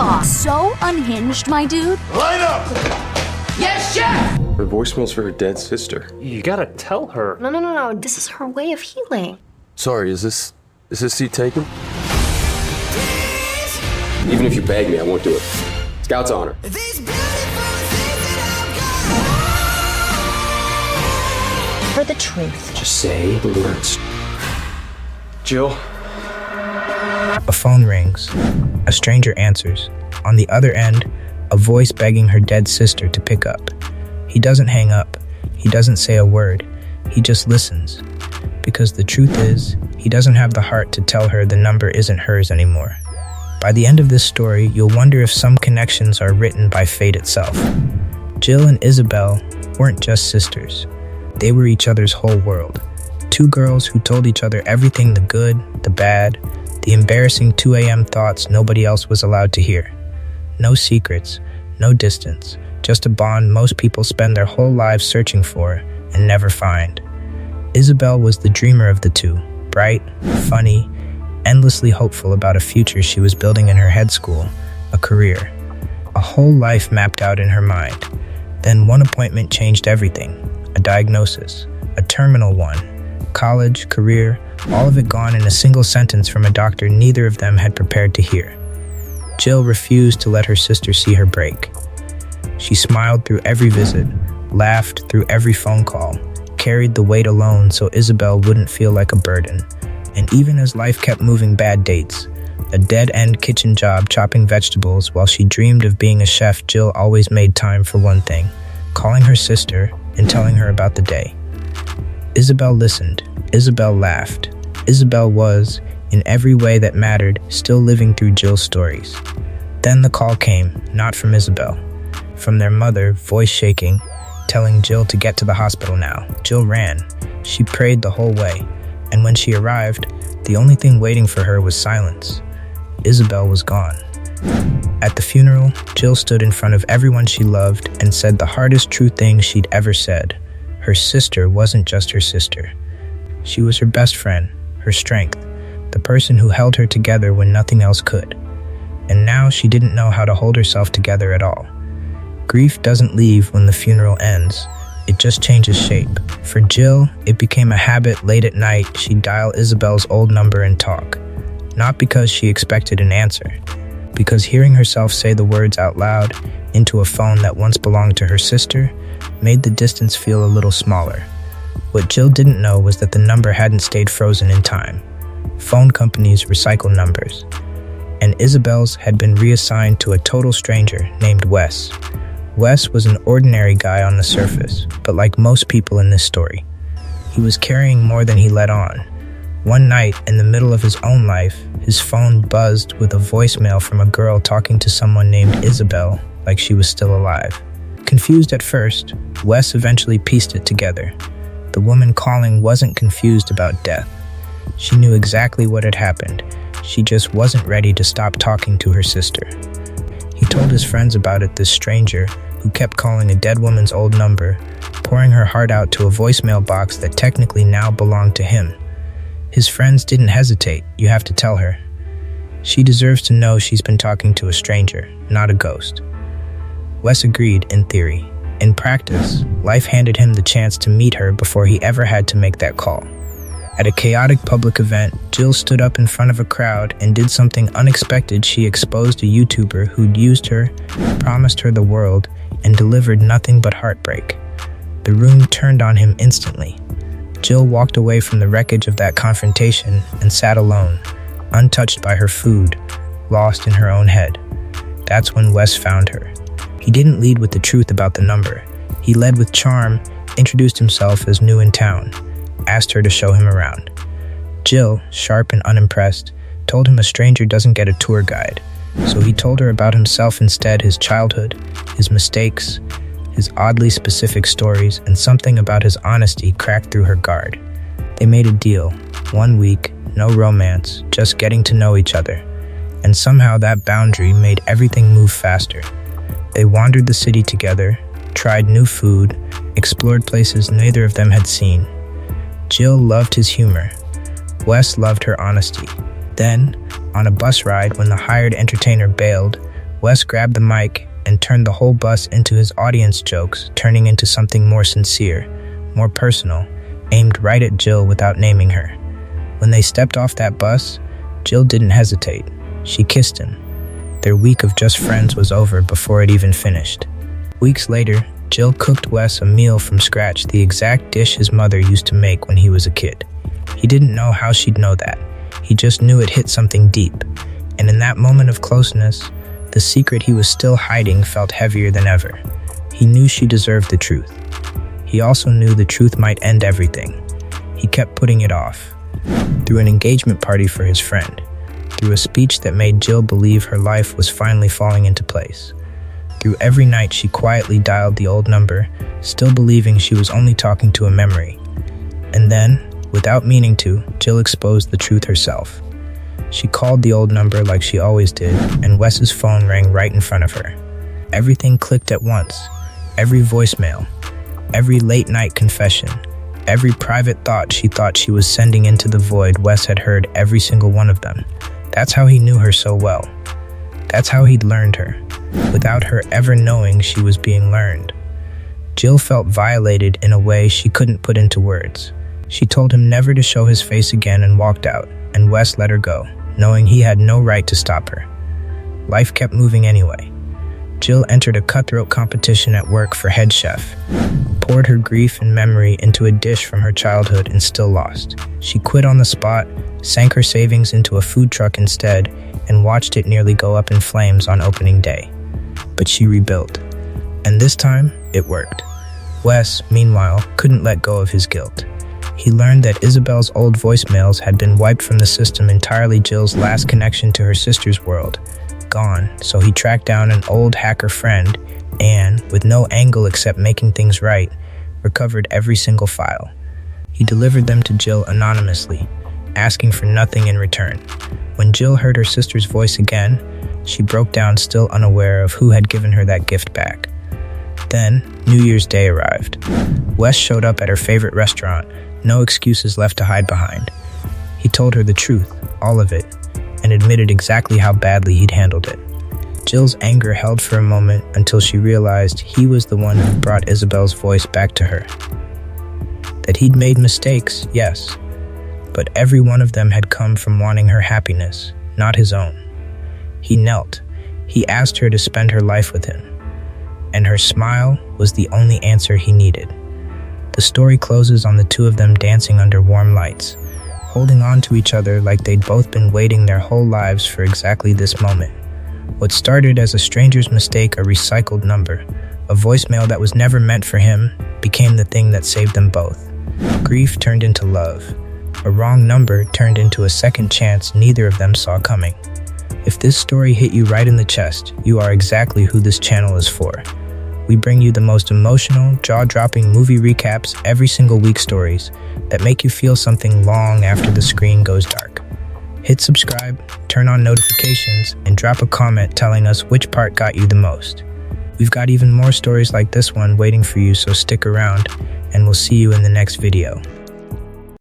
off. So unhinged, my dude. Line up! Yes, chef! Her voicemail's for her dead sister. You gotta tell her. No. This is her way of healing. Sorry, is this seat taken? Even if you beg me, I won't do it. Scout's honor. For the truth. Just say the words. Jill? A phone rings. A stranger answers. On the other end, a voice begging her dead sister to pick up. He doesn't hang up. He doesn't say a word. He just listens. Because the truth is, he doesn't have the heart to tell her the number isn't hers anymore. By the end of this story, you'll wonder if some connections are written by fate itself. Jill and Isabel weren't just sisters. They were each other's whole world. Two girls who told each other everything, the good, the bad, the embarrassing 2 a.m. thoughts nobody else was allowed to hear. No secrets, no distance, just a bond most people spend their whole lives searching for and never find. Isabel was the dreamer of the two, bright, funny, endlessly hopeful about a future she was building in her head school, a career, a whole life mapped out in her mind. Then one appointment changed everything, a diagnosis, a terminal one, college, career, all of it gone in a single sentence from a doctor neither of them had prepared to hear. Jill refused to let her sister see her break. She smiled through every visit, laughed through every phone call, carried the weight alone so Isabel wouldn't feel like a burden. And even as life kept moving, bad dates, a dead-end kitchen job chopping vegetables while she dreamed of being a chef, Jill always made time for one thing, calling her sister and telling her about the day. Isabel listened. Isabel laughed. Isabel was, in every way that mattered, still living through Jill's stories. Then the call came, not from Isabel, from their mother, voice shaking, telling Jill to get to the hospital now. Jill ran. She prayed the whole way. And when she arrived, the only thing waiting for her was silence. Isabel was gone. At the funeral, Jill stood in front of everyone she loved and said the hardest true thing she'd ever said. Her sister wasn't just her sister. She was her best friend, her strength, the person who held her together when nothing else could. And now she didn't know how to hold herself together at all. Grief doesn't leave when the funeral ends. It just changes shape. For Jill, it became a habit. Late at night, she'd dial Isabel's old number and talk. Not because she expected an answer, because hearing herself say the words out loud into a phone that once belonged to her sister made the distance feel a little smaller. What Jill didn't know was that the number hadn't stayed frozen in time. Phone companies recycle numbers, and Isabel's had been reassigned to a total stranger named Wes. Wes was an ordinary guy on the surface, but like most people in this story, he was carrying more than he let on. One night, in the middle of his own life, his phone buzzed with a voicemail from a girl talking to someone named Isabel like she was still alive. Confused at first, Wes eventually pieced it together. The woman calling wasn't confused about death. She knew exactly what had happened. She just wasn't ready to stop talking to her sister. He told his friends about it, this stranger who kept calling a dead woman's old number, pouring her heart out to a voicemail box that technically now belonged to him. His friends didn't hesitate. You have to tell her. She deserves to know she's been talking to a stranger, not a ghost. Wes agreed in theory. In practice, life handed him the chance to meet her before he ever had to make that call. At a chaotic public event, Jill stood up in front of a crowd and did something unexpected. She exposed a YouTuber who'd used her, promised her the world, and delivered nothing but heartbreak. The room turned on him instantly. Jill walked away from the wreckage of that confrontation and sat alone, untouched by her food, lost in her own head. That's when Wes found her. He didn't lead with the truth about the number. He led with charm, introduced himself as new in town, asked her to show him around. Jill, sharp and unimpressed, told him a stranger doesn't get a tour guide, so he told her about himself instead, his childhood, his mistakes, his oddly specific stories, and something about his honesty cracked through her guard. They made a deal. 1 week, no romance, just getting to know each other. And somehow that boundary made everything move faster. They wandered the city together, tried new food, explored places neither of them had seen. Jill loved his humor. Wes loved her honesty. Then, on a bus ride when the hired entertainer bailed, Wes grabbed the mic and turned the whole bus into his audience jokes, turning into something more sincere, more personal, aimed right at Jill without naming her. When they stepped off that bus, Jill didn't hesitate. She kissed him. Their week of just friends was over before it even finished. Weeks later, Jill cooked Wes a meal from scratch, the exact dish his mother used to make when he was a kid. He didn't know how she'd know that. He just knew it hit something deep. And in that moment of closeness, the secret he was still hiding felt heavier than ever. He knew she deserved the truth. He also knew the truth might end everything. He kept putting it off. Through an engagement party for his friend. Through a speech that made Jill believe her life was finally falling into place. Through every night she quietly dialed the old number, still believing she was only talking to a memory. And then, without meaning to, Jill exposed the truth herself. She called the old number like she always did, and Wes's phone rang right in front of her. Everything clicked at once. Every voicemail, every late-night confession, every private thought she was sending into the void. Wes had heard every single one of them. That's how he knew her so well. That's how he'd learned her, without her ever knowing she was being learned. Jill felt violated in a way she couldn't put into words. She told him never to show his face again and walked out, and Wes let her go, knowing he had no right to stop her. Life kept moving anyway. Jill entered a cutthroat competition at work for head chef, poured her grief and memory into a dish from her childhood and still lost. She quit on the spot, sank her savings into a food truck instead, and watched it nearly go up in flames on opening day. But she rebuilt. And this time, it worked. Wes, meanwhile, couldn't let go of his guilt. He learned that Isabel's old voicemails had been wiped from the system entirely. Jill's last connection to her sister's world. Gone, so he tracked down an old hacker friend and, with no angle except making things right, recovered every single file. He delivered them to Jill anonymously, asking for nothing in return. When Jill heard her sister's voice again, she broke down, still unaware of who had given her that gift back. Then, New Year's Day arrived. Wes showed up at her favorite restaurant, no excuses left to hide behind. He told her the truth, all of it, and admitted exactly how badly he'd handled it. Jill's anger held for a moment until she realized he was the one who brought Isabel's voice back to her. That he'd made mistakes, yes, but every one of them had come from wanting her happiness, not his own. He knelt. He asked her to spend her life with him. And her smile was the only answer he needed. The story closes on the two of them dancing under warm lights, holding on to each other like they'd both been waiting their whole lives for exactly this moment. What started as a stranger's mistake, a recycled number, a voicemail that was never meant for him, became the thing that saved them both. Grief turned into love. A wrong number turned into a second chance neither of them saw coming. If this story hit you right in the chest, you are exactly who this channel is for. We bring you the most emotional, jaw-dropping movie recaps every single week, stories that make you feel something long after the screen goes dark. Hit subscribe, turn on notifications, and drop a comment telling us which part got you the most. We've got even more stories like this one waiting for you, so stick around, and we'll see you in the next video.